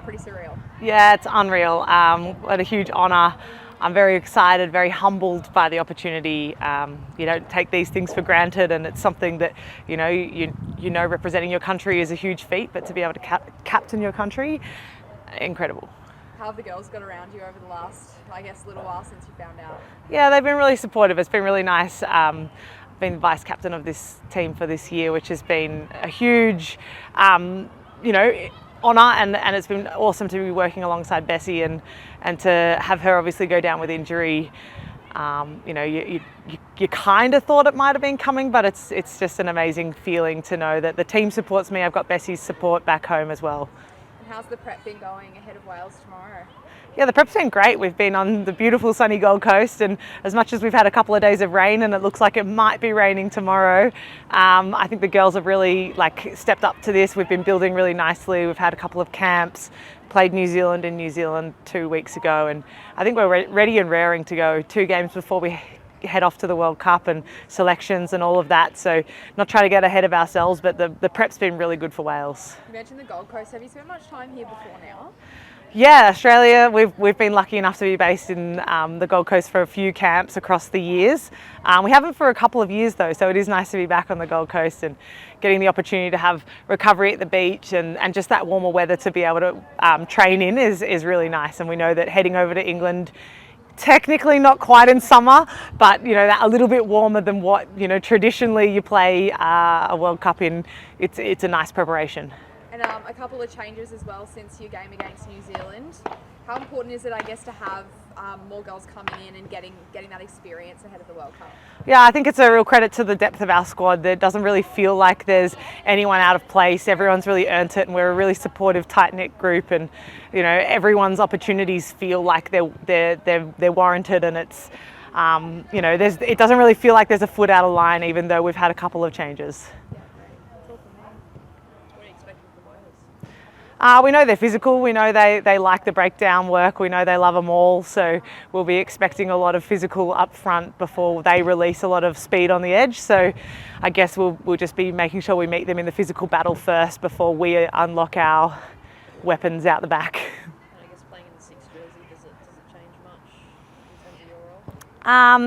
pretty surreal. Yeah, it's unreal. What a huge honour. I'm very excited, very humbled by the opportunity. You don't take these things for granted, and it's something that you know representing your country is a huge feat. But to be able to captain your country, incredible. How have the girls got around you over the last, I guess, little while since you found out? Yeah, they've been really supportive. It's been really nice. Been vice captain of this team for this year, which has been a huge, honour, and it's been awesome to be working alongside Bessie and to have her obviously go down with injury. You kind of thought it might have been coming, but it's just an amazing feeling to know that the team supports me. I've got Bessie's support back home as well. And how's the prep been going ahead of Wales tomorrow? Yeah, the prep's been great. We've been on the beautiful sunny Gold Coast, and as much as we've had a couple of days of rain and it looks like it might be raining tomorrow, I think the girls have really stepped up to this. We've been building really nicely. We've had a couple of camps, played New Zealand in New Zealand 2 weeks ago, and I think we're ready and raring to go 2 games before we head off to the World Cup and selections and all of that. So not trying to get ahead of ourselves, but the prep's been really good for Wales. You mentioned the Gold Coast. Have you spent much time here before now? Yeah, Australia, we've been lucky enough to be based in the Gold Coast for a few camps across the years. We haven't for a couple of years though, so it is nice to be back on the Gold Coast and getting the opportunity to have recovery at the beach and just that warmer weather to be able to train in is really nice. And we know that heading over to England, technically not quite in summer, but that a little bit warmer than what traditionally you play a World Cup in. It's a nice preparation. And a couple of changes as well since your game against New Zealand. How important is it, I guess, to have more girls coming in and getting that experience ahead of the World Cup? Yeah, I think it's a real credit to the depth of our squad. That doesn't really feel like there's anyone out of place. Everyone's really earned it, and we're a really supportive, tight-knit group. And everyone's opportunities feel like they're warranted, and it's it doesn't really feel like there's a foot out of line, even though we've had a couple of changes. We know they're physical, we know they like the breakdown work, we know they love them all, so we'll be expecting a lot of physical up front before they release a lot of speed on the edge. So I guess we'll just be making sure we meet them in the physical battle first before we unlock our weapons out the back. And I guess playing in the 6 jersey, does it change much in terms of your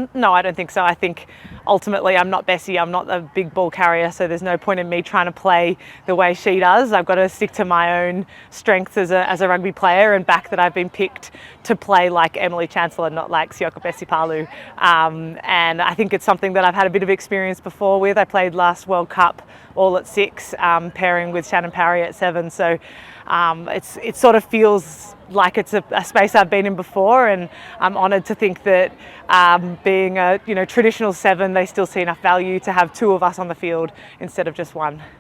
role? No, I don't think so. I think ultimately I'm not Bessie, I'm not a big ball carrier, so there's no point in me trying to play the way she does. I've got to stick to my own strengths as a rugby player and back that I've been picked to play like Emily Chancellor, not like Sioko Besipalu. And I think it's something that I've had a bit of experience before with. I played last World Cup all at 6, pairing with Shannon Parry at 7, so it sort of feels like it's a space I've been in before, and I'm honoured to think that being a traditional 7, they still see enough value to have 2 of us on the field instead of just 1.